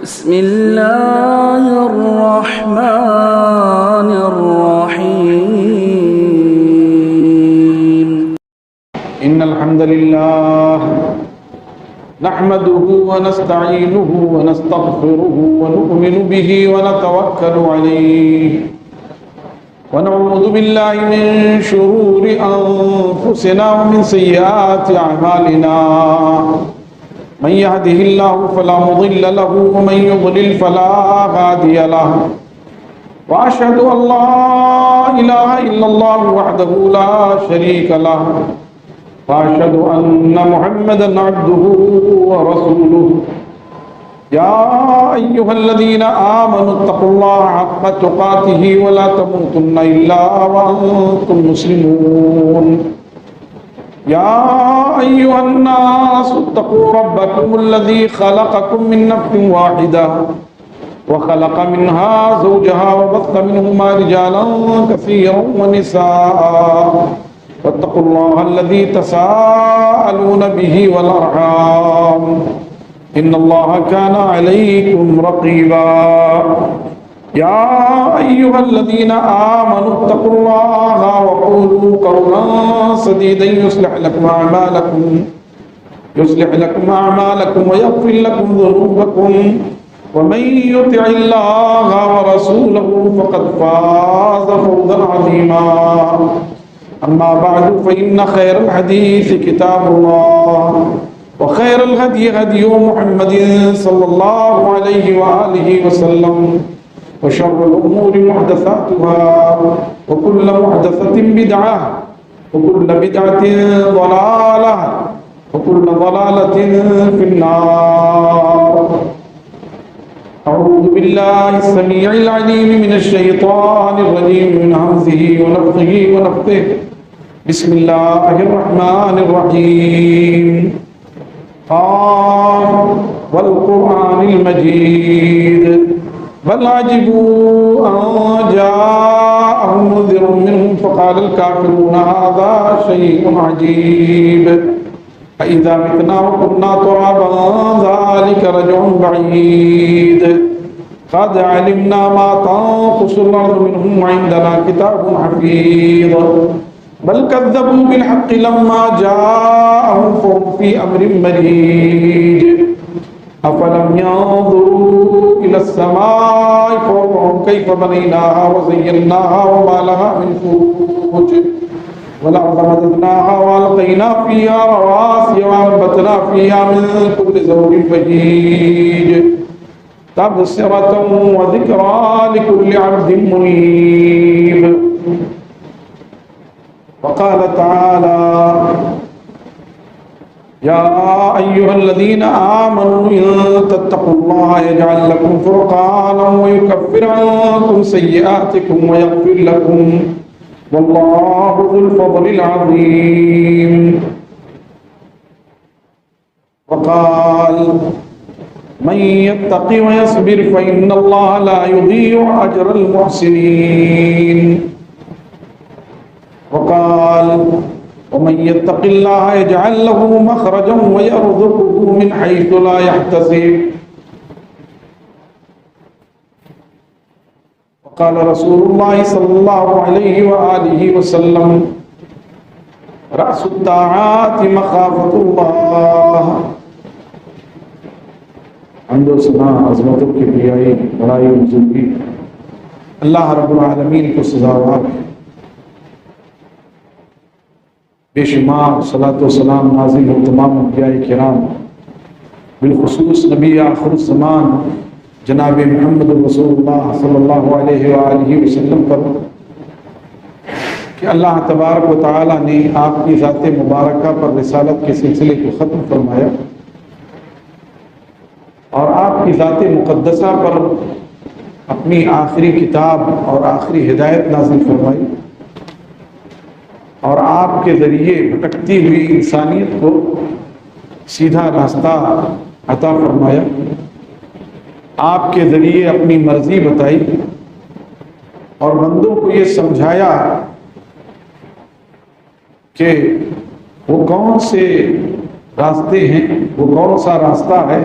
بسم الله الرحمن الرحيم إن الحمد لله نحمده ونستعينه ونستغفره ونؤمن به ونتوكل عليه ونعوذ بالله من شرور أنفسنا ومن سيئات أعمالنا من يهده الله فلا مضل له ومن يضلل فلا هادي له وأشهد أن لا إله إلا الله وحده لا شريك له وأشهد أن محمدا عبده ورسوله يا أيها الذين آمنوا اتقوا الله حق تقاته ولا تموتن إلا وأنتم مسلمون يا أيها الناس اتقوا ربكم الذي خلقكم من نفس واحدة وخلق منها زوجها وبث منهما رجالا كثيرا ونساء واتقوا الله الذي تساءلون به والأرحام إن الله كان عليكم رقيبا يا أيها الذين آمنوا اتقوا الله وقولوا قولا سديدا يصلح لكم أعمالكم ويغفر لكم ذنوبكم ومن يطع الله ورسوله فقد فاز فوزا عظيما أما بعد فإن خير الحديث كتاب الله وخير الهدي هدي محمد صلى الله عليه وآله وسلم وشر الأمور محدثاتها وكل محدثة بدعة وكل بدعة ضلالة وكل ضلالة في النار. أعوذ بالله السميع العليم من الشيطان الرجيم من همزه ونفخه ونفثه. بسم الله الرحمن الرحيم. قاف والقرآن المجيد بل عجبوا أن جاءهم منذر منهم فقال الكافرون هذا شيء عجيب أإذا متنا وكنا ترابا ذلك رجع بعيد قد علمنا ما تنقص الأرض منهم وعندنا كتاب حفيظ بل كذبوا بالحق لما جاءهم فهم في أمر مريج أفلم ينظروا إلى السماء فوقهم كيف بنيناها وزيناها وما لها من فروج والأرض مددناها وألقينا فيها رواسي وأنبتنا فيها من كل زوج بهيج تبصرة وذكرى لكل عبد منيب. وقال تعالى يا أيها الذين آمنوا إن تتقوا الله يجعل لكم فرقانا ويكفر عنكم سيئاتكم ويغفر لكم والله ذو الفضل العظيم. وقال من يتق ويصبر فإن الله لا يضيع أجر المحسنين. وقال ومن يتق الله يجعل له مخرجا ويرزقه من حيث لا يحتسب. وقال رسول الله صلى الله عليه وآله وسلم رأس الطاعات مخافة الله. حمد و ثنا عظمتوں کی بڑائی بڑائی و بزرگی اللہ رب العالمین کو سزاوار ہے. بے شمار صلاۃ و سلام نازل ہو تمام انبیاء کرام بالخصوص نبی آخر الزمان جناب محمد رسول اللہ صلی اللہ علیہ وآلہ وسلم پر کہ اللہ تبارک و تعالی نے آپ کی ذات مبارکہ پر رسالت کے سلسلے کو ختم فرمایا اور آپ کی ذات مقدسہ پر اپنی آخری کتاب اور آخری ہدایت نازل فرمائی اور آپ کے ذریعے بھٹکتی ہوئی انسانیت کو سیدھا راستہ عطا فرمایا. آپ کے ذریعے اپنی مرضی بتائی اور بندوں کو یہ سمجھایا کہ وہ کون سے راستے ہیں، وہ کون سا راستہ ہے،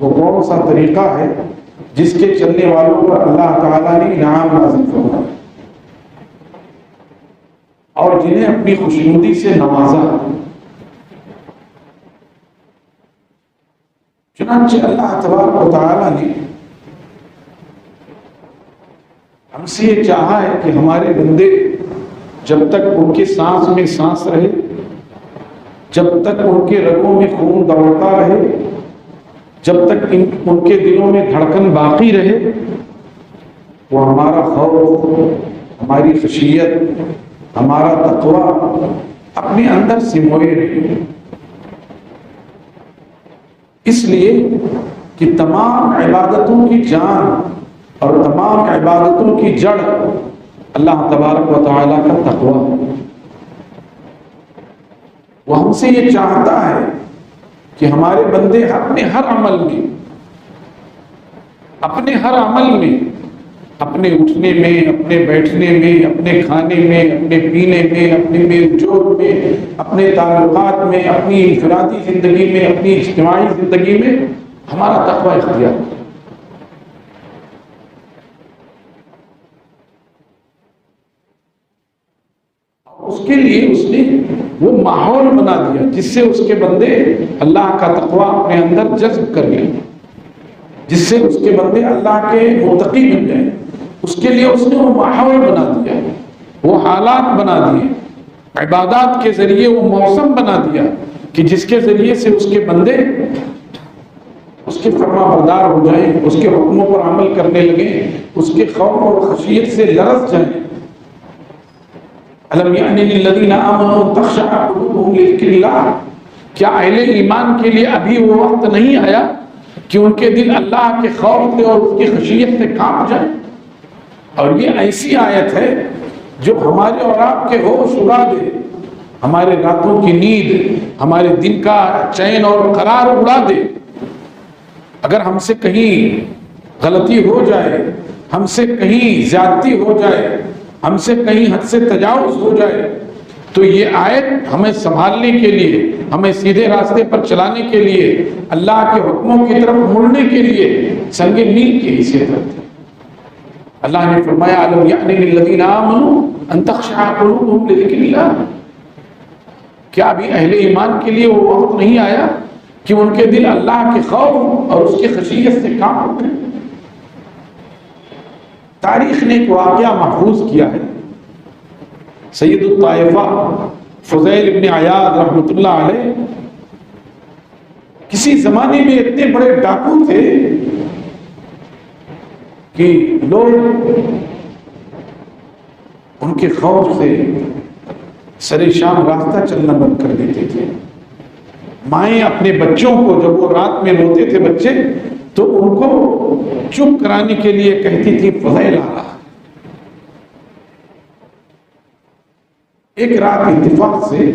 وہ کون سا طریقہ ہے جس کے چلنے والوں پر اللہ تعالیٰ نے انعام نازل فرمایا اور جنہیں اپنی خوشنودی سے نوازا۔ چنانچہ اللہ تبارک و تعالیٰ نے ہم سے یہ چاہا ہے کہ ہمارے بندے جب تک ان کے سانس میں سانس رہے، جب تک ان کے رگوں میں خون دوڑتا رہے، جب تک ان کے دلوں میں دھڑکن باقی رہے، وہ ہمارا خوف، ہماری خشیت، ہمارا تقوی اپنے اندر سموئے رہے۔ اس لیے کہ تمام عبادتوں کی جان اور تمام عبادتوں کی جڑ اللہ تبارک و تعالیٰ کا تقوی ہے۔ وہ ہم سے یہ چاہتا ہے کہ ہمارے بندے اپنے ہر عمل میں، اپنے اٹھنے میں، اپنے بیٹھنے میں، اپنے کھانے میں، اپنے پینے میں، اپنے میل جول میں، اپنے تعلقات میں، اپنی انفرادی زندگی میں، اپنی اجتماعی زندگی میں ہمارا تقوی اختیار کرے۔ اس کے لیے اس نے وہ ماحول بنا دیا جس سے اس کے بندے اللہ کا تقوی اپنے اندر جذب کر لیں، جس سے اس کے بندے اللہ کے متقی بن جائیں۔ اس کے لیے اس نے وہ ماحول بنا دیا، وہ حالات بنا دیے، عبادات کے ذریعے وہ موسم بنا دیا کہ جس کے ذریعے سے اس کے بندے اس کے فرما بردار ہو جائیں، اس کے حکموں پر عمل کرنے لگیں، اس کے خوف اور خشیت سے لرز جائیں۔ الم یعن للذین آمنوا تخشع قلوبهم لذکر اللہ، کیا اہل ایمان کے لیے ابھی وہ وقت نہیں آیا کہ ان کے دل اللہ کے خوف سے اور اس کی خشیت سے کانپ جائیں؟ اور یہ ایسی آیت ہے جو ہمارے اور آپ کے ہوش اڑا دے، ہمارے راتوں کی نیند، ہمارے دن کا چین اور قرار اڑا دے۔ اگر ہم سے کہیں غلطی ہو جائے، ہم سے کہیں زیادتی ہو جائے، ہم سے کہیں حد سے تجاوز ہو جائے، تو یہ آیت ہمیں سنبھالنے کے لیے، ہمیں سیدھے راستے پر چلانے کے لیے، اللہ کے حکموں کی طرف مڑنے کے لیے سنگ میل کی حیثیت رکھتی ہے۔ اللہ نے فرمایا الم یعن للذین آمنوا ان تخشع قلوبهم لذکر اللہ، کیا ابھی اہل ایمان کے لیے وہ وقت نہیں آیا کہ ان کے دل اللہ کے خوف اور اس کی خشیت سے کانپ اٹھیں؟ تاریخ نے ایک واقعہ محفوظ کیا ہے۔ سید الطائفہ فضیل ابن عیاض رحمۃ اللہ علیہ کسی زمانے میں اتنے بڑے ڈاکو تھے کہ لوگ ان کے خوف سے سر شام راستہ چلنا بند کر دیتے تھے۔ مائیں اپنے بچوں کو جب وہ رات میں روتے تھے بچے تو ان کو چپ کرانے کے لیے کہتی تھی فضیل آ رہا۔ ایک رات اتفاق سے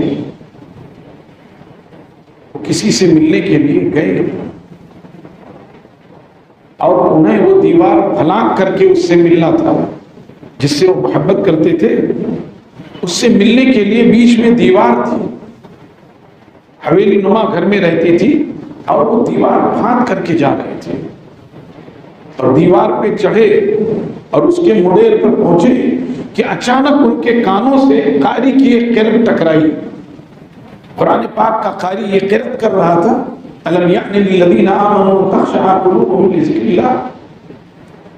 وہ کسی سے ملنے کے لیے گئے اور انہیں وہ دیوار پھلانگ کر کے اس سے ملنا تھا جس سے وہ محبت کرتے تھے۔ اس سے ملنے کے لیے بیچ میں دیوار تھی، حویلی نما گھر میں رہتی تھی اور وہ دیوار پھاند کر کے جا رہے تھے اور دیوار پہ چڑھے اور اس کے مڈیر پر پہنچے کہ اچانک ان کے کانوں سے قاری کی ایک قرت ٹکرائی۔ قرآن پاک کا قاری یہ قرت کر رہا تھا الم یعن للذین آمنوا تخشع قلوبهم لذکر اللہ،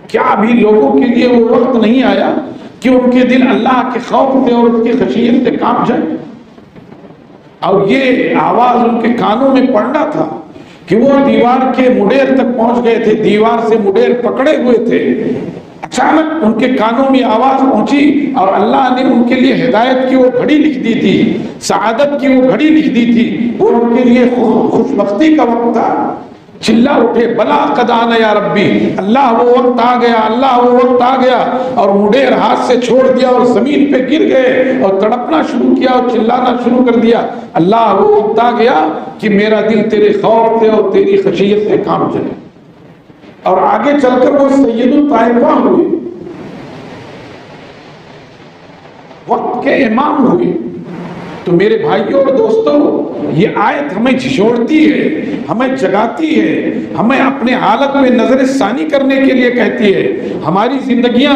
کیا ابھی لوگوں کے لیے وہ وقت نہیں آیا کہ ان کے دل اللہ کے خوف سے اور اس کی خشیت سے کانپ جائے؟ اور یہ آواز ان کے کانوں میں پڑنا تھا کہ وہ دیوار کے مڈیر تک پہنچ گئے تھے، دیوار سے مڈیر پکڑے ہوئے تھے۔ اچانک ان کے کانوں میں آواز پہنچی اور اللہ نے ان کے لیے ہدایت کی وہ گھڑی لکھ دی تھی، سعادت کی وہ گھڑی لکھ دی تھی، وہ ان کے لیے خوش بختی کا وقت تھا۔ چلا اٹھے بلا قد آنا یا ربی، اللہ وہ وقت آ گیا، اللہ وہ وقت آ گیا، اور مڈیر ہاتھ سے چھوڑ دیا اور زمین پہ گر گئے اور تڑپنا شروع کیا اور چلانا شروع کر دیا۔ اللہ وہ وقت آ گیا کہ میرا دل تیرے خوف سے اور تیری خشیت سے کانپ جائے۔ اور آگے چل کر وہ سید الطائفہ ہوئے، وقت کے امام ہوئے۔ تو میرے بھائیوں اور دوستوں، یہ آیت ہمیں جھنجھوڑتی ہے، ہمیں جگاتی ہے، ہمیں اپنے حالت میں نظر ثانی کرنے کے لیے کہتی ہے۔ ہماری زندگیاں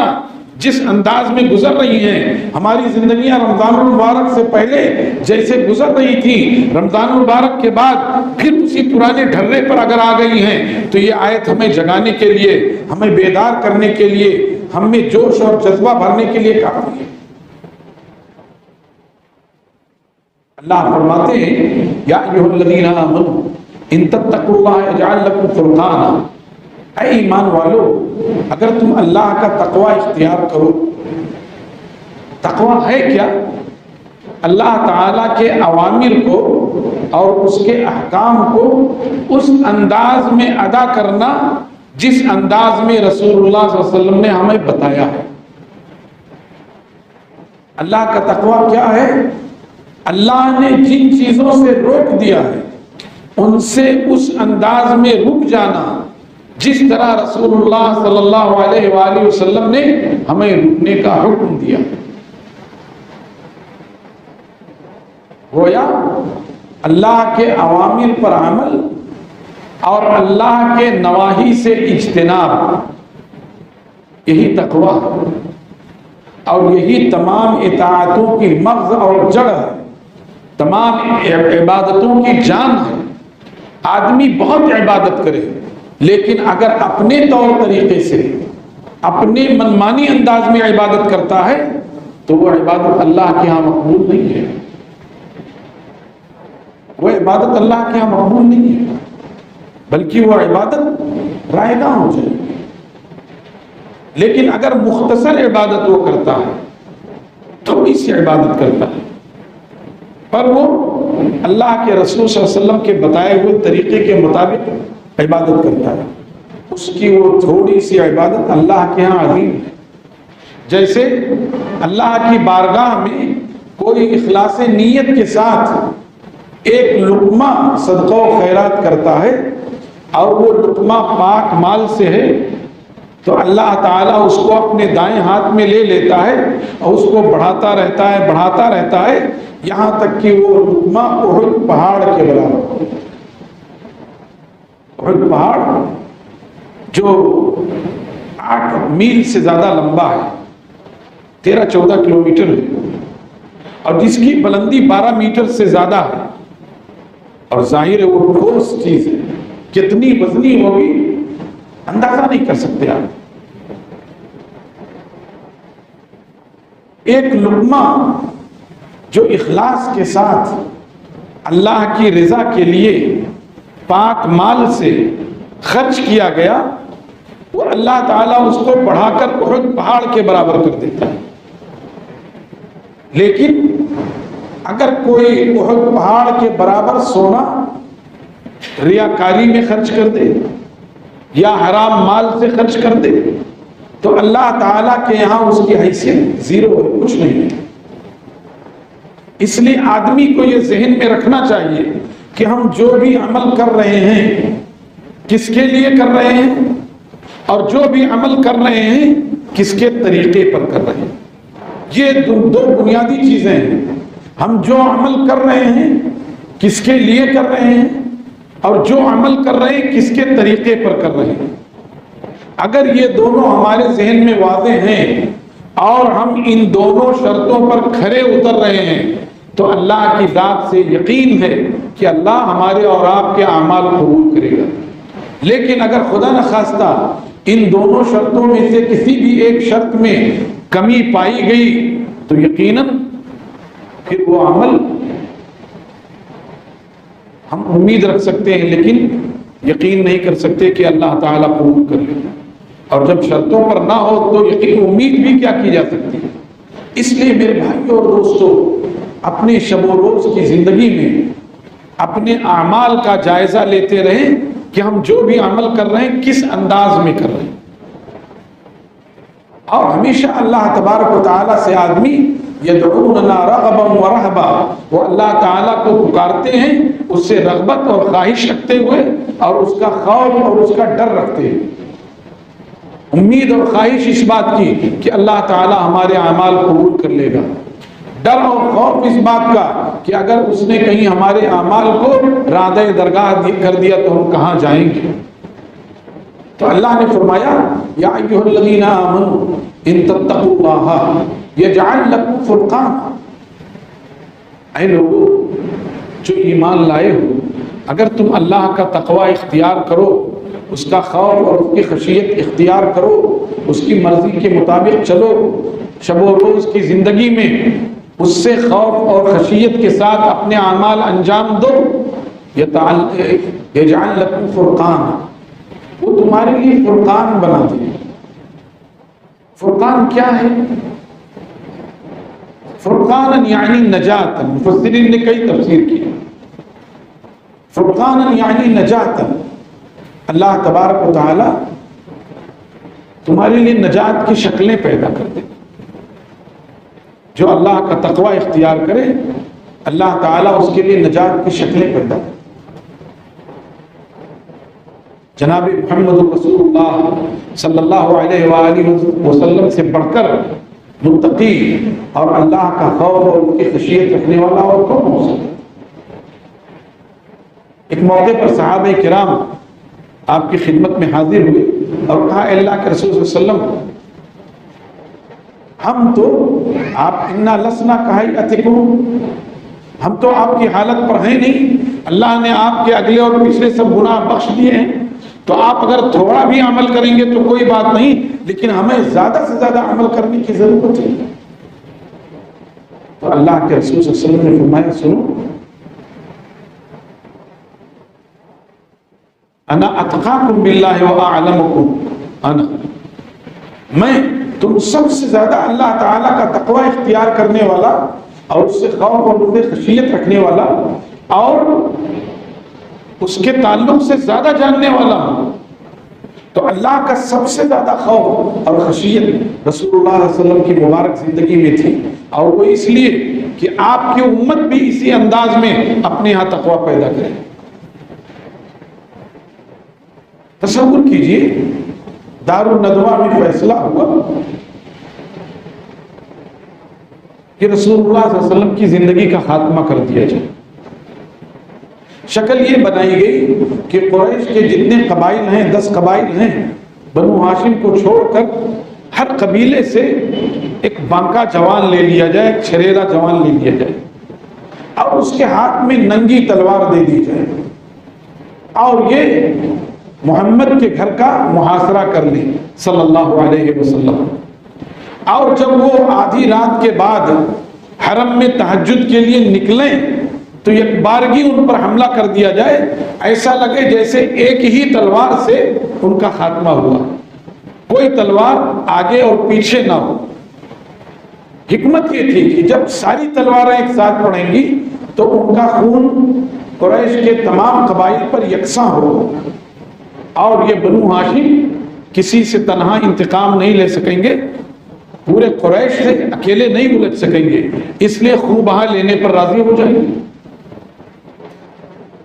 جس انداز میں گزر رہی ہیں، ہماری زندگیاں رمضان المبارک سے پہلے جیسے گزر رہی تھی، رمضان المبارک کے بعد پھر اسی پرانے ڈھرے پر اگر آ گئی ہیں، تو یہ آیت ہمیں جگانے کے لیے، ہمیں بیدار کرنے کے لیے، ہم میں جوش اور جذبہ بھرنے کے لیے کافی ہے۔ اللہ فرماتے ہیں یا ایھا الذین آمنوا ان تتقوا اللہ یجعل لکم فرقانا، اے ایمان والو اگر تم اللہ کا تقوی اختیار کرو۔ تقوی ہے کیا؟ اللہ تعالیٰ کے اوامر کو اور اس کے احکام کو اس انداز میں ادا کرنا جس انداز میں رسول اللہ صلی اللہ علیہ وسلم نے ہمیں بتایا ہے۔ اللہ کا تقوی کیا ہے؟ اللہ نے جن چیزوں سے روک دیا ہے ان سے اس انداز میں رک جانا جس طرح رسول اللہ صلی اللہ علیہ وآلہ وسلم نے ہمیں رکنے کا حکم دیا۔ گویا اللہ کے اوامر پر عمل اور اللہ کے نواہی سے اجتناب، یہی تقویٰ ہے، اور یہی تمام اطاعتوں کی مغز اور جڑ ہے، تمام عبادتوں کی جان ہے۔ آدمی بہت عبادت کرے لیکن اگر اپنے طور طریقے سے اپنے منمانی انداز میں عبادت کرتا ہے تو وہ عبادت اللہ کے ہاں مقبول نہیں ہے، وہ عبادت اللہ کے ہاں مقبول نہیں ہے، بلکہ وہ عبادت رائے گاں ہو جائے۔ لیکن اگر مختصر عبادت وہ کرتا ہے، تھوڑی سی عبادت کرتا ہے، پر وہ اللہ کے رسول صلی اللہ علیہ وسلم کے بتائے ہوئے طریقے کے مطابق عبادت کرتا ہے، اس کی وہ تھوڑی سی عبادت اللہ کے ہاں عظیم ہے۔ جیسے اللہ کی بارگاہ میں کوئی اخلاص نیت کے ساتھ ایک لقمہ صدقہ و خیرات کرتا ہے اور وہ لقمہ پاک مال سے ہے تو اللہ تعالیٰ اس کو اپنے دائیں ہاتھ میں لے لیتا ہے اور اس کو بڑھاتا رہتا ہے، بڑھاتا رہتا ہے، یہاں تک کہ وہ لقمہ احد پہاڑ کے برابر۔ احد پہاڑ جو 8 میل سے زیادہ لمبا ہے، 13-14 کلومیٹر ہے، اور جس کی بلندی 12 میٹر سے زیادہ ہے، اور ظاہر ہے وہ ٹھوس چیز ہے، کتنی وزنی ہوگی اندازہ نہیں کر سکتے آپ۔ ایک لقمہ جو اخلاص کے ساتھ اللہ کی رضا کے لیے پاک مال سے خرچ کیا گیا، وہ اللہ تعالیٰ اس کو بڑھا کر احد پہاڑ کے برابر کر دیتا ہے۔ لیکن اگر کوئی احد پہاڑ کے برابر سونا ریاکاری میں خرچ کر دے یا حرام مال سے خرچ کر دے تو اللہ تعالیٰ کے یہاں اس کی حیثیت زیرو ہے، کچھ نہیں ہے۔ اس لیے آدمی کو یہ ذہن میں رکھنا چاہیے کہ ہم جو بھی عمل کر رہے ہیں کس کے لیے کر رہے ہیں، اور جو بھی عمل کر رہے ہیں کس کے طریقے پر کر رہے ہیں۔ یہ دو بنیادی چیزیں ہیں۔ ہم جو عمل کر رہے ہیں کس کے لیے کر رہے ہیں، اور جو عمل کر رہے ہیں کس کے طریقے پر کر رہے ہیں۔ اگر یہ دونوں ہمارے ذہن میں واضح ہیں اور ہم ان دونوں شرطوں پر کھرے اتر رہے ہیں تو اللہ کی ذات سے یقین ہے کہ اللہ ہمارے اور آپ کے اعمال قبول کرے گا۔ لیکن اگر خدا نخواستہ ان دونوں شرطوں میں سے کسی بھی ایک شرط میں کمی پائی گئی تو یقیناً پھر وہ عمل ہم امید رکھ سکتے ہیں لیکن یقین نہیں کر سکتے کہ اللہ تعالیٰ قبول کر لے، اور جب شرطوں پر نہ ہو تو یقین امید بھی کیا کی جا سکتی ہے۔ اس لیے میرے بھائیوں اور دوستوں، اپنے شب و روز کی زندگی میں اپنے اعمال کا جائزہ لیتے رہیں کہ ہم جو بھی عمل کر رہے ہیں کس انداز میں کر رہے ہیں، اور ہمیشہ اللہ تبارک و تعالیٰ سے آدمی یدعوننا رغبا ورہبا، وہ اللہ تعالیٰ کو پکارتے ہیں اس سے رغبت اور خواہش رکھتے ہوئے اور اس کا خوف اور اس کا ڈر رکھتے ہیں، امید اور خواہش اس بات کی کہ اللہ تعالیٰ ہمارے اعمال قبول کر لے گا، ڈر اور خوف اس بات کا کہ اگر اس نے کہیں ہمارے اعمال کو رادہ درگاہ کر دیا تو ہم کہاں جائیں گے؟ تو اللہ نے فرمایا یا ایھا الذین آمنوا ان تتقوا اللہ یجعل لکم فرقانا، اے لوگو جو ایمان لائے ہو، اگر تم اللہ کا تقوی اختیار کرو، اس کا خوف اور اس کی خشیت اختیار کرو، اس کی مرضی کے مطابق چلو، شب و روز کی زندگی میں اس سے خوف اور خشیت کے ساتھ اپنے اعمال انجام دو، یجعل لکم فرقان، وہ تمہارے لیے فرقان بنا دے۔ فرقان کیا ہے؟ فرقان یعنی نجات، مفسرین نے کئی تفسیر کی۔ فرقان یعنی نجات، اللہ تبارک و تعالی تمہارے لیے نجات کی شکلیں پیدا کر دے۔ جو اللہ کا تقوی اختیار کرے اللہ تعالیٰ اس کے لیے نجات کی شکلیں پیدا کرے۔ جناب محمد رسول اللہ صلی اللہ علیہ وآلہ وسلم سے بڑھ کر متقی اور اللہ کا خوف اور اس کی خشیت رکھنے والا اور کون ہو سکتا؟ ایک موقع پر صحابہ کرام آپ کی خدمت میں حاضر ہوئے اور کہا اے اللہ کے رسول صلی اللہ علیہ وسلم، ہم تو آپ انا لسنا کہیئتکم، ہم تو آپ کی حالت پر ہیں نہیں، اللہ نے آپ کے اگلے اور پچھلے سب گناہ بخش دیے ہیں، تو آپ اگر تھوڑا بھی عمل کریں گے تو کوئی بات نہیں، لیکن ہمیں زیادہ سے زیادہ عمل کرنے کی ضرورت ہے۔ تو اللہ کے رسول صلی اللہ علیہ وسلم نے فرمایا سنو، انا اتقاکم باللہ واعلمکم انا، میں تم سب سے زیادہ اللہ تعالیٰ کا تقوی اختیار کرنے والا اور اس سے خوف اور اس سے خشیت رکھنے والا اور اس کے تعلق سے زیادہ جاننے والا ہوں۔ تو اللہ کا سب سے زیادہ خوف اور خشیت رسول اللہ صلی اللہ علیہ وسلم کی مبارک زندگی میں تھی، اور وہ اس لیے کہ آپ کی امت بھی اسی انداز میں اپنے یہاں تقوی پیدا کرے۔ تصور کیجئے دار الندوہ میں فیصلہ ہوا کہ رسول اللہ صلی اللہ علیہ وسلم کی زندگی کا خاتمہ کر دیا جائے۔ شکل یہ بنائی گئی کہ قریش کے جتنے قبائل ہیں 10 قبائل ہیں، بنو ہاشم کو چھوڑ کر ہر قبیلے سے ایک بانکا جوان لے لیا جائے، ایک چھریرا جوان لے لیا جائے اور اس کے ہاتھ میں ننگی تلوار دے دی جائے، اور یہ محمد کے گھر کا محاصرہ کر لیں صلی اللہ علیہ وسلم۔ اور جب وہ آدھی رات کے بعد حرم میں تہجد کے لیے نکلیں تو ایک بارگی ان پر حملہ کر دیا جائے، ایسا لگے جیسے ایک ہی تلوار سے ان کا خاتمہ ہوا، کوئی تلوار آگے اور پیچھے نہ ہو۔ حکمت یہ تھی کہ جب ساری تلواریں ایک ساتھ پڑیں گی تو ان کا خون قریش کے تمام قبائل پر یکساں ہو، اور یہ بنو ہاشم کسی سے تنہا انتقام نہیں لے سکیں گے، پورے قریش سے اکیلے نہیں الجھ سکیں گے، اس لیے خوب بہا لینے پر راضی ہو جائیں گے۔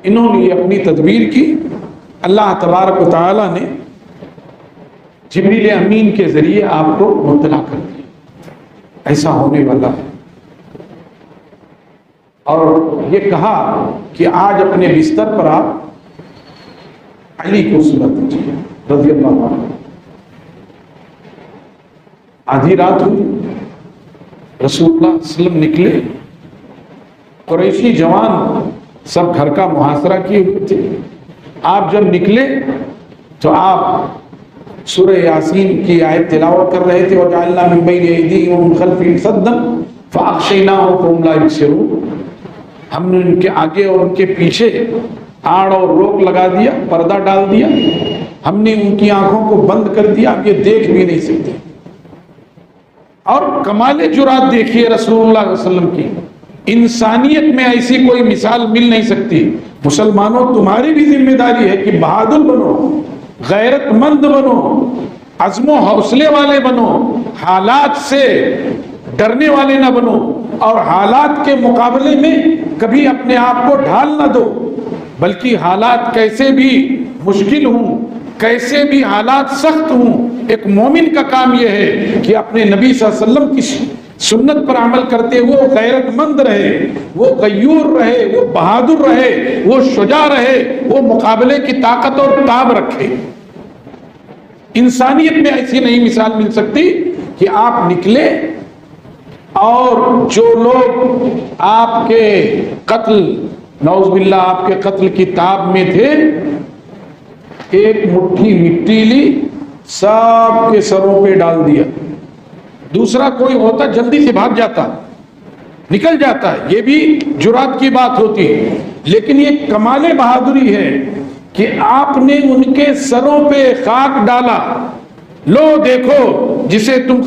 انہوں نے اپنی تدبیر کی، اللہ تبارک و تعالی نے جبریل امین کے ذریعے آپ کو مطلع کر دیا ایسا ہونے والا ہے، اور یہ کہا کہ آج اپنے بستر پر آپ علی کو سلا دیجیے رضی اللہ عنہ۔ آدھی رات ہوئی، رسول اللہ صلی اللہ علیہ وسلم نکلے، قریشی جوان سب گھر کا محاصرہ کیے ہوئے تھے۔ آپ جب نکلے تو آپ سورہ یاسین کی آیت تلاوت کر رہے تھے، وَجَعَلْنَا مِن بَيْنِ أَيْدِيهِمْ وَمِنْ خَلْفِهِمْ سَدًّا فَأَغْشَيْنَاهُمْ فَهُمْ لَا يُبْصِرُونَ، ہم نے ان کے آگے اور ان کے پیچھے آڑ اور روک لگا دیا، پردہ ڈال دیا، ہم نے ان کی آنکھوں کو بند کر دیا، اب یہ دیکھ بھی نہیں سکتے۔ اور کمال جرات دیکھیے رسول اللہ صلی اللہ علیہ وسلم کی، انسانیت میں ایسی کوئی مثال مل نہیں سکتی۔ مسلمانوں تمہاری بھی ذمہ داری ہے کہ بہادر بنو، غیرت مند بنو، عزم و حوصلے والے بنو، حالات سے ڈرنے والے نہ بنو، اور حالات کے مقابلے میں کبھی اپنے آپ کو ڈھال نہ دو، بلکہ حالات کیسے بھی مشکل ہوں، کیسے بھی حالات سخت ہوں، ایک مومن کا کام یہ ہے کہ اپنے نبی صلی اللہ علیہ وسلم سنت پر عمل کرتے وہ غیرت مند رہے، وہ غیور رہے، وہ بہادر رہے، وہ شجاع رہے، وہ مقابلے کی طاقت اور تاب رکھے۔ انسانیت میں ایسی نہیں مثال مل سکتی کہ آپ نکلے اور جو لوگ آپ کے قتل، نعوذ باللہ آپ کے قتل کی تاب میں تھے، ایک مٹھی مٹی لی، سب کے سروں پہ ڈال دیا۔ دوسرا کوئی ہوتا جلدی سے بھاگ جاتا، نکل جاتا ہے، یہ بھی جرات کی بات ہوتی ہے، لیکن یہ کمال بہادری ہے کہ آپ نے ان کے سروں پہ خاک ڈالا۔ لو دیکھو، جسے تم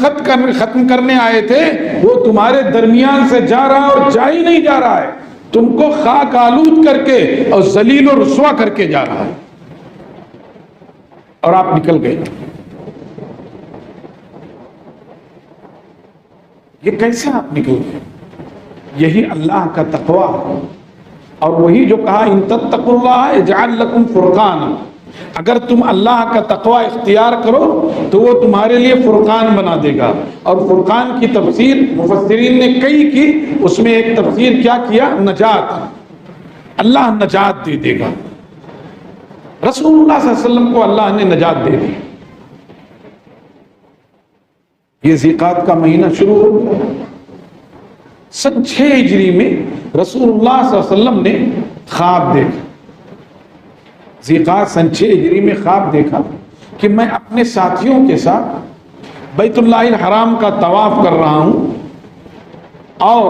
ختم کرنے آئے تھے وہ تمہارے درمیان سے جا رہا اور جا ہی نہیں جا رہا ہے، تم کو خاک آلود کر کے اور ذلیل و رسوا کر کے جا رہا ہے، اور آپ نکل گئے۔ یہ کیسے آپ نکل گئے؟ یہی اللہ کا تقویٰ ہے، اور وہی جو کہا ان تتقوا اللہ یجعل لکم فرقانا، اگر تم اللہ کا تقویٰ اختیار کرو تو وہ تمہارے لیے فرقان بنا دے گا۔ اور فرقان کی تفسیر مفسرین نے کئی کی، اس میں ایک تفسیر کیا کیا؟ نجات، اللہ نجات دے دے گا۔ رسول اللہ صلی اللہ علیہ وسلم کو اللہ نے نجات دے دی۔ یہ ذیقات کا مہینہ شروع ہو گیا، سن 6 ہجری میں رسول اللہ صلی اللہ علیہ وسلم نے خواب دیکھا، ذیقات سن 6 ہجری میں خواب دیکھا کہ میں اپنے ساتھیوں کے ساتھ بیت اللہ الحرام کا طواف کر رہا ہوں، اور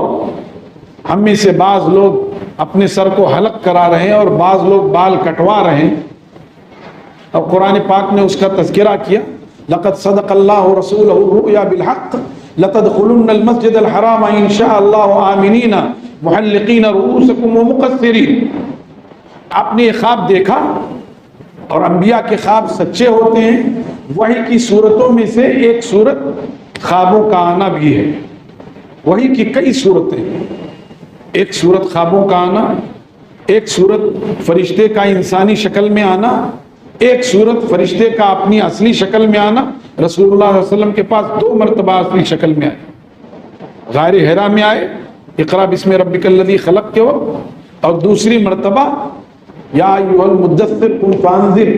ہم میں سے بعض لوگ اپنے سر کو حلق کرا رہے ہیں اور بعض لوگ بال کٹوا رہے ہیں، اور قرآن پاک نے اس کا تذکرہ کیا، لقد صدق اللہ رسولہ الرؤیا بالحق لتدخلن المسجد الحرام ان شاء اللہ آمنین محلقین رؤوسکم ومقصرین۔ آپ نے یہ خواب دیکھا، اور انبیاء کے خواب سچے ہوتے ہیں، وحی کی صورتوں میں سے ایک صورت خوابوں کا آنا بھی ہے۔ وحی کی کئی صورتیں، ایک صورت خوابوں کا آنا، ایک صورت فرشتے کا انسانی شکل میں آنا، ایک صورت فرشتے کا اپنی اصلی شکل میں آنا۔ رسول اللہ صلی اللہ علیہ وسلم کے پاس 2 مرتبہ اصلی شکل میں آئے، غار حرا میں آئے اقرا بسم ربک الذی خلق کے وقت، اور دوسری مرتبہ یا ایھا المدثر قم فانذر،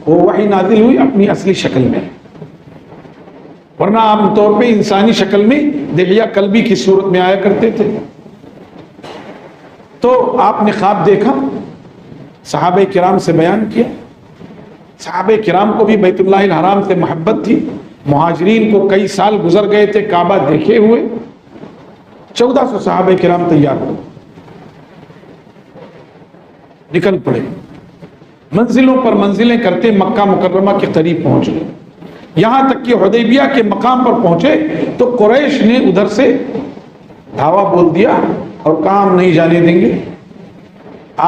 وہ وحی نازل ہوئی اپنی اصلی شکل میں، ورنہ عام طور پہ انسانی شکل میں دحیہ کلبی کی صورت میں آیا کرتے تھے۔ تو آپ نے خواب دیکھا، صحابہ کرام سے بیان کیا۔ صحابہ کرام کو بھی بیت اللہ الحرام سے محبت تھی، مہاجرین کو کئی سال گزر گئے تھے کعبہ دیکھے ہوئے۔ 1400 صحابہ کرام تیار ہوئے، نکل پڑے، منزلوں پر منزلیں کرتے مکہ مکرمہ کے قریب پہنچ گئے، یہاں تک کہ حدیبیہ کے مقام پر پہنچے تو قریش نے ادھر سے دھاوا بول دیا اور کہا ہم نہیں جانے دیں گے۔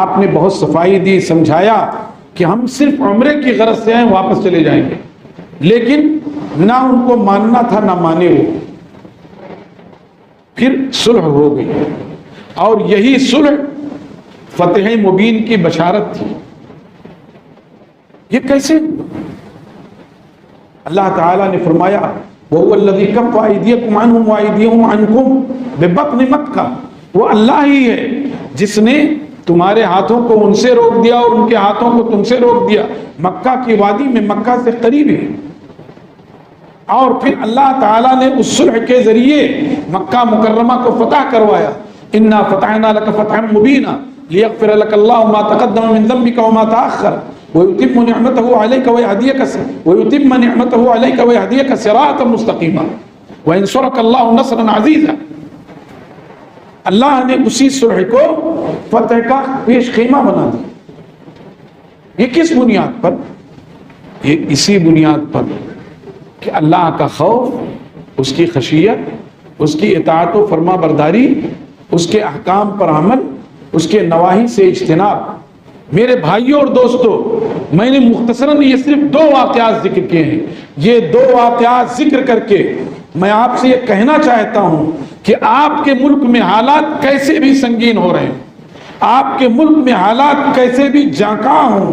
آپ نے بہت صفائی دی، سمجھایا کہ ہم صرف عمرے کی غرض سے ہیں، واپس چلے جائیں گے، لیکن نہ ان کو ماننا تھا نہ مانے وہ۔ پھر صلح ہو گئی، اور یہی صلح فتح مبین کی بشارت تھی۔ یہ کیسے؟ اللہ تعالیٰ نے فرمایا وَهُوَ الَّذِي كَفَّ أَيْدِيَكُمْ عَنْهُمْ وَأَيْدِيَهُمْ عَنْكُمْ بِبَطْنِ مَكَّةَ، وہ اللہ ہی ہے جس نے تمہارے ہاتھوں کو ان سے روک دیا اور ان کے ہاتھوں کو تم سے روک دیا، مکہ کی وادی میں، مکہ سے قریب ہے۔ اور پھر اللہ تعالیٰ نے اس صلح کے ذریعے مکہ مکرمہ کو فتح کروایا، اِنَّا فَتَحْنَا لَكَ فَتْحًا مُبِينًا لِيَغْفِرَ لَكَ اللَّهُ مَا تَقَدَّمَ مِن ذَنبِكَ وَمَا تَأَخَّرَ وَيُتِمَّ نِعْمَتَهُ عَلَيْكَ وَيَهْدِيَكَ صِرَاطًا مُسْتَقِيمًا وَيَنصُرَكَ اللَّهُ نَصْرًا عَزِيزًا۔ اللہ نے اسی صلح کو فتح کا پیش خیمہ بنا دیا۔ یہ کس بنیاد پر؟ یہ اسی بنیاد پر کہ اللہ کا خوف، اس کی خشیت، اس کی اطاعت و فرما برداری، اس کے احکام پر عمل، اس کے نواہی سے اجتناب۔ میرے بھائیوں اور دوستوں، میں نے مختصراً یہ صرف 2 واقعات ذکر کیے ہیں۔ یہ 2 واقعات ذکر کر کے میں آپ سے یہ کہنا چاہتا ہوں کہ آپ کے ملک میں حالات کیسے بھی سنگین ہو رہے ہیں، آپ کے ملک میں حالات کیسے بھی جانکاں ہوں،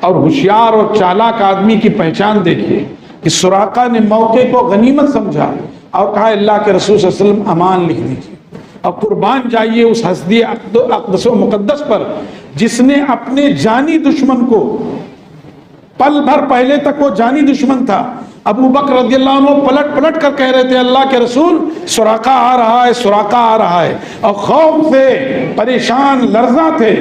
اور ہوشیار اور چالاک آدمی کی پہچان دیکھیے کہ سراقہ نے موقع کو غنیمت سمجھا اور کہا اللہ کے رسول صلی اللہ علیہ وسلم امان لکھ دیجیے اور قربان جائیے اس ہستی اقدس و مقدس پر جس نے اپنے جانی دشمن کو، پل بھر پہلے تک وہ جانی دشمن تھا، ابو بکر رضی اللہ عنہ پلٹ پلٹ کر کہہ رہے تھے اللہ کے رسول سراقہ آ رہا ہے، سراقہ آ رہا ہے، اور خوف سے پریشان لرزاں تھے،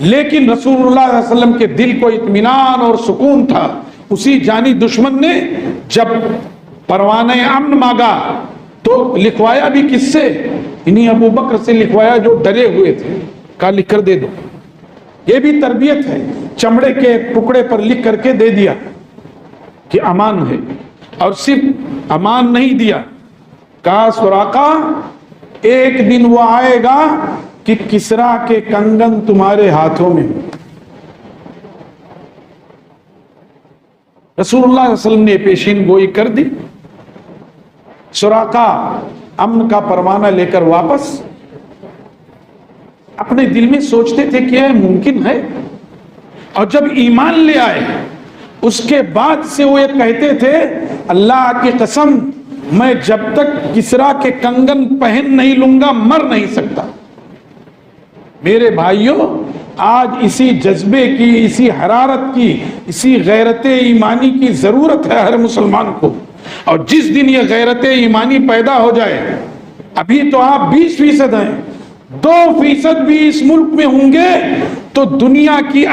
لیکن رسول اللہ صلی اللہ علیہ وسلم کے دل کو اطمینان اور سکون تھا۔ اسی جانی دشمن نے جب پروانہ امن مانگا تو لکھوایا بھی کس سے؟ انہی ابو بکر سے لکھوایا جو ڈرے ہوئے تھے، کہا لکھ کر دے دو۔ یہ بھی تربیت ہے، چمڑے کے ایک ٹکڑے پر لکھ کر کے دے دیا کہ امان ہے، اور صرف امان نہیں دیا، کہا سراقہ ایک دن وہ آئے گا کہ کسرا کے کنگن تمہارے ہاتھوں میں۔ رسول اللہ صلی اللہ علیہ وسلم نے پیشین گوئی کر دی۔ سراقہ امن کا پروانہ لے کر واپس، اپنے دل میں سوچتے تھے کہ یہ ممکن ہے، اور جب ایمان لے آئے اس کے بعد سے وہ یہ کہتے تھے اللہ کی قسم میں جب تک کسرا کے کنگن پہن نہیں لوں گا مر نہیں سکتا۔ میرے بھائیوں، آج اسی جذبے کی، اسی حرارت کی، اسی غیرت ایمانی کی ضرورت ہے ہر مسلمان کو، اور جس دن یہ غیرت ایمانی پیدا ہو جائے، ابھی تو آپ 20% ہیں، 2% بھی اس ملک میں ہوں گے تو دنیا کی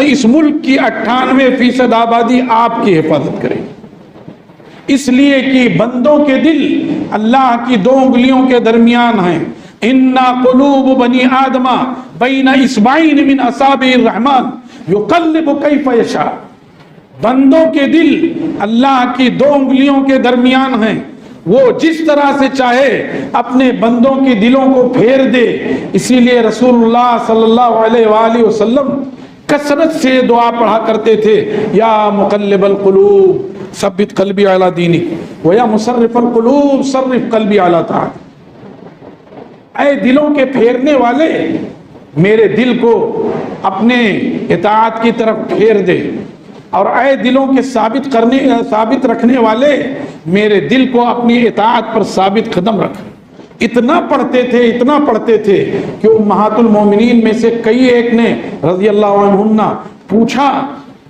اس ملک کی 98% آبادی آپ کی حفاظت کرے گی، اس لیے کہ بندوں کے دل اللہ کی 2 انگلیوں کے درمیان ہیں۔ اِنَّا قُلُوبُ بَنِي آدَمَ بَيْنَ إِصْبَعَيْنِ مِنْ أَصَابِعِ الرَّحْمَنِ يُقَلِّبُ كَيْفَ يَشَاءُ، بندوں کے دل اللہ کی 2 انگلیوں کے درمیان ہیں، وہ جس طرح سے چاہے اپنے بندوں کے دلوں کو پھیر دے۔ اسی لیے رسول اللہ صلی اللہ علیہ وآلہ وسلم کثرت سے دعا پڑھا کرتے تھے، یا مقلب القلوب ثبت قلبی علی دینک ویا مصرف القلوب صرف قلبی علی طاعتک، اے دلوں کے پھیرنے والے میرے دل کو اپنے اطاعت کی طرف پھیر دے، اور اے دلوں کے ثابت رکھنے والے میرے دل کو اپنی اطاعت پر ثابت قدم رکھ۔ اتنا پڑھتے تھے کہ امہات المومنین میں سے کئی ایک نے رضی اللہ عنہن پوچھا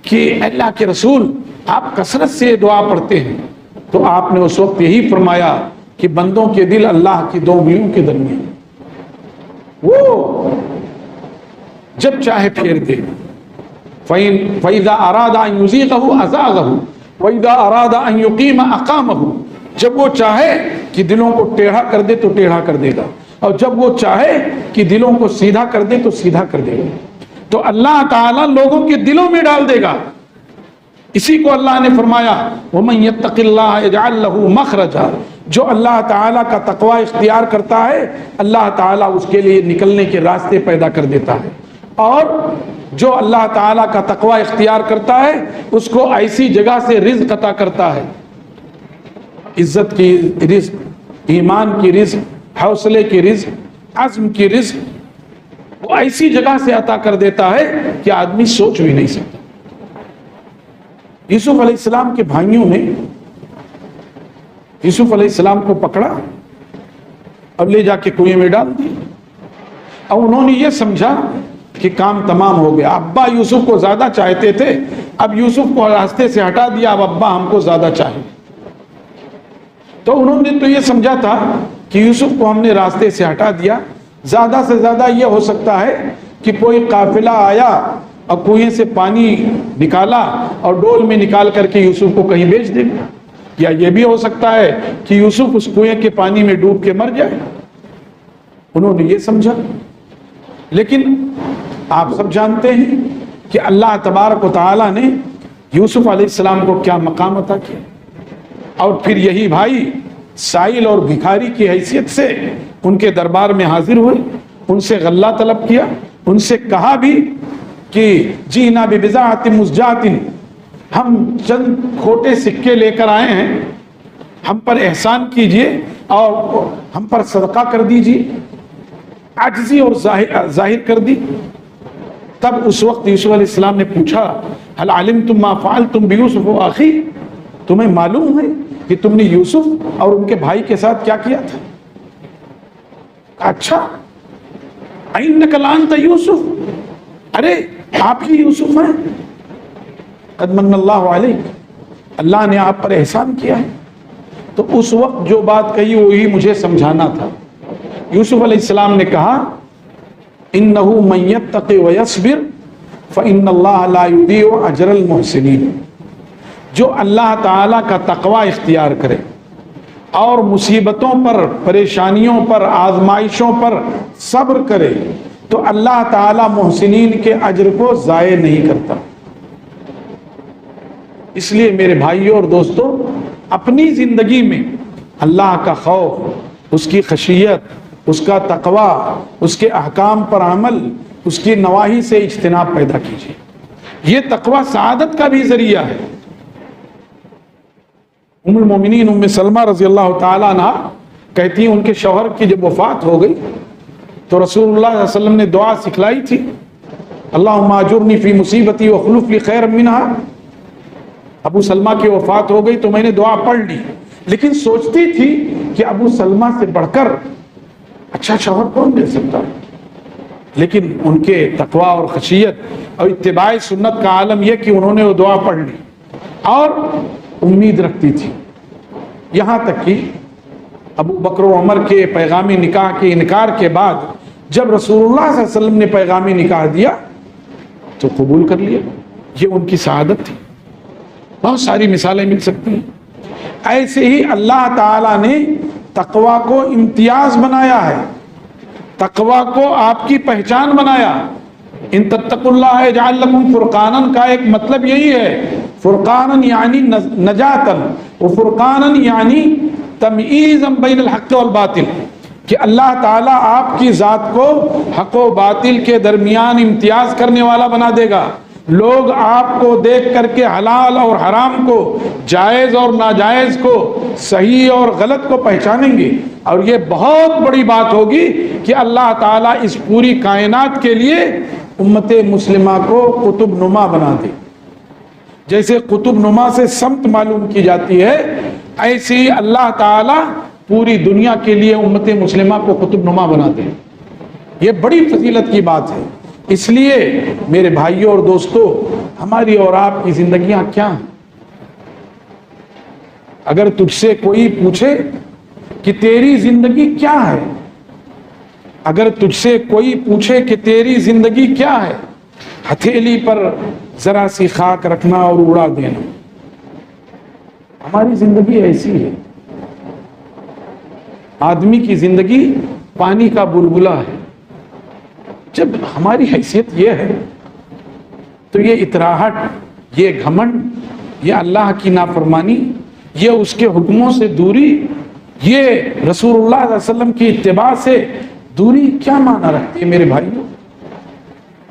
کہ اللہ کے رسول آپ کثرت سے دعا پڑھتے ہیں، تو آپ نے اس وقت یہی فرمایا کہ بندوں کے دل اللہ کی 2 انگلیوں کے درمیان، وہ جب چاہے پھیر دے۔ فَإِذَا أَرَادَ أَن يُزِيغَهُ أَزَاغَهُ وَإِذَا أَرَادَ أَن يُقِيمَ أَقَامَهُ، جب وہ چاہے کہ دلوں کو ٹیڑھا کر دے تو ٹیڑھا کر دے گا، اور جب وہ چاہے کہ دلوں کو سیدھا کر دے تو سیدھا کر دے گا۔ تو اللہ تعالیٰ لوگوں کے دلوں میں ڈال دے گا۔ اسی کو اللہ نے فرمایا وَمَن يَتَّقِ اللَّهَ يَجْعَل لَّهُ مَخْرَجًا، جو اللہ تعالیٰ کا تقوی اختیار کرتا ہے اللہ تعالیٰ اس کے لیے نکلنے کے راستے پیدا کر دیتا ہے، اور جو اللہ تعالیٰ کا تقوی اختیار کرتا ہے اس کو ایسی جگہ سے رزق عطا کرتا ہے، عزت کی رزق، ایمان کی رزق، حوصلے کی رزق، عزم کی رزق، وہ ایسی جگہ سے عطا کر دیتا ہے کہ آدمی سوچ بھی نہیں سکتا۔ یوسف علیہ السلام کے بھائیوں نے یوسف علیہ السلام کو پکڑا اور لے جا کے کنویں میں ڈال دی، اور انہوں نے یہ سمجھا کہ کام تمام ہو گیا۔ ابا یوسف کو زیادہ چاہتے تھے، اب یوسف کو راستے سے ہٹا دیا، اب ابا ہم کو زیادہ چاہے، تو انہوں نے تو یہ سمجھا تھا کہ یوسف کو ہم نے راستے سے ہٹا دیا، زیادہ سے زیادہ یہ ہو سکتا ہے کہ کوئی قافلہ آیا اور کنویں سے پانی نکالا اور ڈول میں نکال کر کے یوسف کو کہیں بیچ دے گا، یا یہ بھی ہو سکتا ہے کہ یوسف اس کنویں کے پانی میں ڈوب کے مر جائے۔ انہوں نے یہ سمجھا، لیکن آپ سب جانتے ہیں کہ اللہ تبارک و تعالیٰ نے یوسف علیہ السلام کو کیا مقام عطا کیا، اور پھر یہی بھائی سائل اور بھکاری کی حیثیت سے ان کے دربار میں حاضر ہوئے، ان سے غلہ طلب کیا، ان سے کہا بھی کہ جینا ببضاعۃ مزجاۃ، ہم چند کھوٹے سکے لے کر آئے ہیں، ہم پر احسان کیجئے اور ہم پر صدقہ کر دیجئے۔ عاجزی اور ظاہر کر دی، تب اس وقت یوسف علیہ السلام نے پوچھا هل علمتم ما فعلتم بیوسف واخی، تمہیں معلوم ہے کہ تم نے یوسف اور ان کے بھائی کے ساتھ کیا کیا تھا؟ اچھا اینک لانت یوسف، ارے آپ ہی یوسف ہیں، قد من اللہ علیک، اللہ نے آپ پر احسان کیا ہے۔ تو اس وقت جو بات کہی وہی مجھے سمجھانا تھا۔ یوسف علیہ السلام نے کہا انہ من یتق ویصبر فإن اللہ لا یضیع اجر المحسنین، جو اللہ تعالیٰ کا تقوی اختیار کرے اور مصیبتوں پر، پریشانیوں پر، آزمائشوں پر صبر کرے تو اللہ تعالیٰ محسنین کے اجر کو ضائع نہیں کرتا۔ اس لیے میرے بھائیوں اور دوستوں، اپنی زندگی میں اللہ کا خوف، اس کی خشیت، اس کا تقوی، اس کے احکام پر عمل، اس کی نواہی سے اجتناب پیدا کیجیے۔ یہ تقوی سعادت کا بھی ذریعہ ہے۔ ام المومنین ام سلمہ رضی اللہ تعالیٰ عنہ کہتی ہیں ان کے شوہر کی جب وفات ہو گئی تو رسول اللہ صلی اللہ علیہ وسلم نے دعا سکھلائی تھی، اللہم اجرنی فی مصیبتی واخلف لی خیرا منہا۔ ابو سلمہ کی وفات ہو گئی تو میں نے دعا پڑھ لی، لیکن سوچتی تھی کہ ابو سلمہ سے بڑھ کر اچھا شوہر کون مل سکتا ہے، لیکن ان کے تقوی اور خشیت اور اتباع سنت کا عالم یہ کہ انہوں نے وہ دعا پڑھ لی اور امید رکھتی تھی۔ یہاں تک کہ ابو بکر و عمر کے پیغام نکاح کے انکار کے بعد جب رسول اللہ صلی اللہ علیہ وسلم نے پیغام نکاح دیا تو قبول کر لیا۔ یہ ان کی سعادت تھی۔ بہت ساری مثالیں مل سکتی ہیں۔ ایسے ہی اللہ تعالیٰ نے تقوی کو امتیاز بنایا ہے، تقوی کو آپ کی پہچان بنایا۔ ان تتقوا اللہ یجعل لکم فرقانا کا ایک مطلب یہی ہے، فرقانا یعنی نجاتا، وفرقانا یعنی تمییزا بین الحق والباطل، کہ اللہ تعالیٰ آپ کی ذات کو حق و باطل کے درمیان امتیاز کرنے والا بنا دے گا۔ لوگ آپ کو دیکھ کر کے حلال اور حرام کو، جائز اور ناجائز کو، صحیح اور غلط کو پہچانیں گے، اور یہ بہت بڑی بات ہوگی کہ اللہ تعالیٰ اس پوری کائنات کے لیے امت مسلمہ کو قطب نما بنا دے۔ جیسے قطب نما سے سمت معلوم کی جاتی ہے، ایسے ہی اللہ تعالیٰ پوری دنیا کے لیے امت مسلمہ کو قطب نما بنا دے۔ یہ بڑی فضیلت کی بات ہے۔ اس لیے میرے بھائیوں اور دوستوں، ہماری اور آپ کی زندگیاں کیا ہیں؟ اگر تجھ سے کوئی پوچھے کہ تیری زندگی کیا ہے، اگر تجھ سے کوئی پوچھے کہ تیری زندگی کیا ہے، ہتھیلی پر ذرا سی خاک رکھنا اور اڑا دینا۔ ہماری زندگی ایسی ہے۔ آدمی کی زندگی پانی کا بلبلہ ہے۔ جب ہماری حیثیت یہ ہے تو یہ اتراہٹ، یہ گھمنڈ، یہ اللہ کی نافرمانی، یہ اس کے حکموں سے دوری، یہ رسول اللہ صلی اللہ علیہ وسلم کی اتباع سے دوری کیا معنی رکھتی ہے میرے بھائیوں؟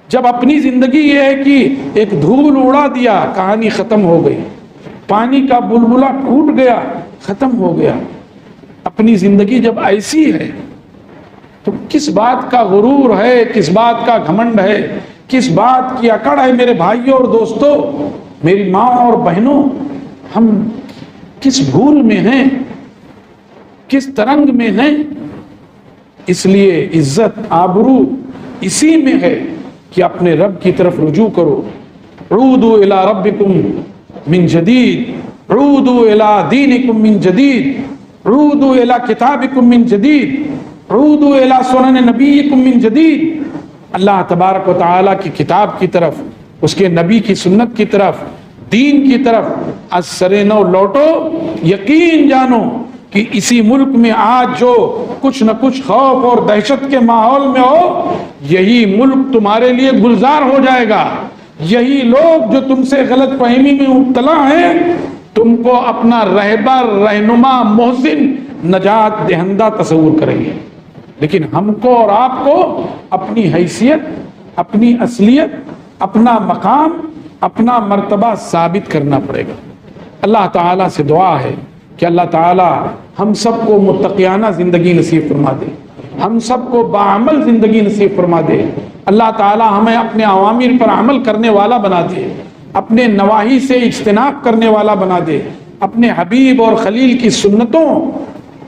جب اپنی زندگی یہ ہے کہ ایک دھول اڑا دیا، کہانی ختم ہو گئی، پانی کا بلبلہ پھوٹ گیا، ختم ہو گیا۔ اپنی زندگی جب ایسی ہے تو کس بات کا غرور ہے، کس بات کا گھمنڈ ہے، کس بات کی اکڑ ہے میرے بھائیوں اور دوستوں، میری ماں اور بہنوں؟ ہم کس بھول میں ہیں، کس ترنگ میں ہیں؟ اس لیے عزت، آبرو اسی میں ہے کہ اپنے رب کی طرف رجوع کرو۔ عودوا الی ربکم من جدید، عودوا الی دینکم من جدید، عودوا الی کتابکم من جدید، عودوا الی سنن نبیکم من جدید۔ اللہ تبارک و تعالیٰ کی کتاب کی طرف، اس کے نبی کی سنت کی طرف، دین کی طرف از سر نو لوٹو۔ یقین جانو کہ اسی ملک میں آج جو کچھ نہ کچھ خوف اور دہشت کے ماحول میں ہو، یہی ملک تمہارے لیے گلزار ہو جائے گا۔ یہی لوگ جو تم سے غلط فہمی میں مبتلا ہیں، تم کو اپنا رہبر، رہنما، محسن، نجات دہندہ تصور کریں گے۔ لیکن ہم کو اور آپ کو اپنی حیثیت، اپنی اصلیت، اپنا مقام، اپنا مرتبہ ثابت کرنا پڑے گا۔ اللہ تعالیٰ سے دعا ہے کہ اللہ تعالیٰ ہم سب کو متقیانہ زندگی نصیب فرما دے، ہم سب کو باعمل زندگی نصیب فرما دے، اللہ تعالی ہمیں اپنے اوامر پر عمل کرنے والا بنا دے، اپنے نواہی سے اجتناب کرنے والا بنا دے، اپنے حبیب اور خلیل کی سنتوں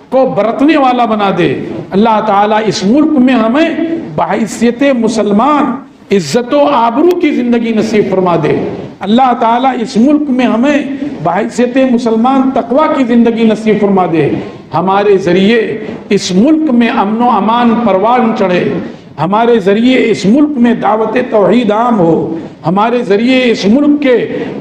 کو برتنے والا بنا دے۔ اللہ تعالیٰ اس ملک میں ہمیں بحیثیت مسلمان عزت و آبرو کی زندگی نصیب فرما دے۔ اللہ تعالیٰ اس ملک میں ہمیں بحیثیت مسلمان تقوی کی زندگی نصیب فرما دے۔ ہمارے ذریعے اس ملک میں امن و امان پروان چڑھے، ہمارے ذریعے اس ملک میں دعوت توحید عام ہو، ہمارے ذریعے اس ملک کے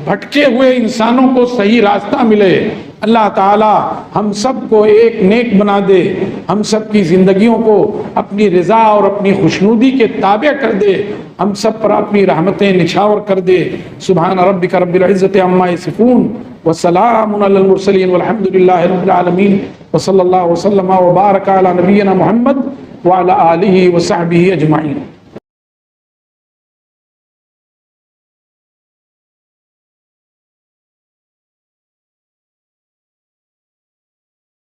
بھٹکے ہوئے انسانوں کو صحیح راستہ ملے۔ اللہ تعالی ہم سب کو ایک نیک بنا دے، ہم سب کی زندگیوں کو اپنی رضا اور اپنی خوشنودی کے تابع کر دے، ہم سب پر اپنی رحمتیں نچھاور کر دے۔ سبحان ربک رب العزت عما یصفون وسلام علی المرسلین والحمد للہ رب العالمین وصلی اللہ وسلم وبارک علی نبینا محمد وعلی آلہ وصحبہ اجمعین۔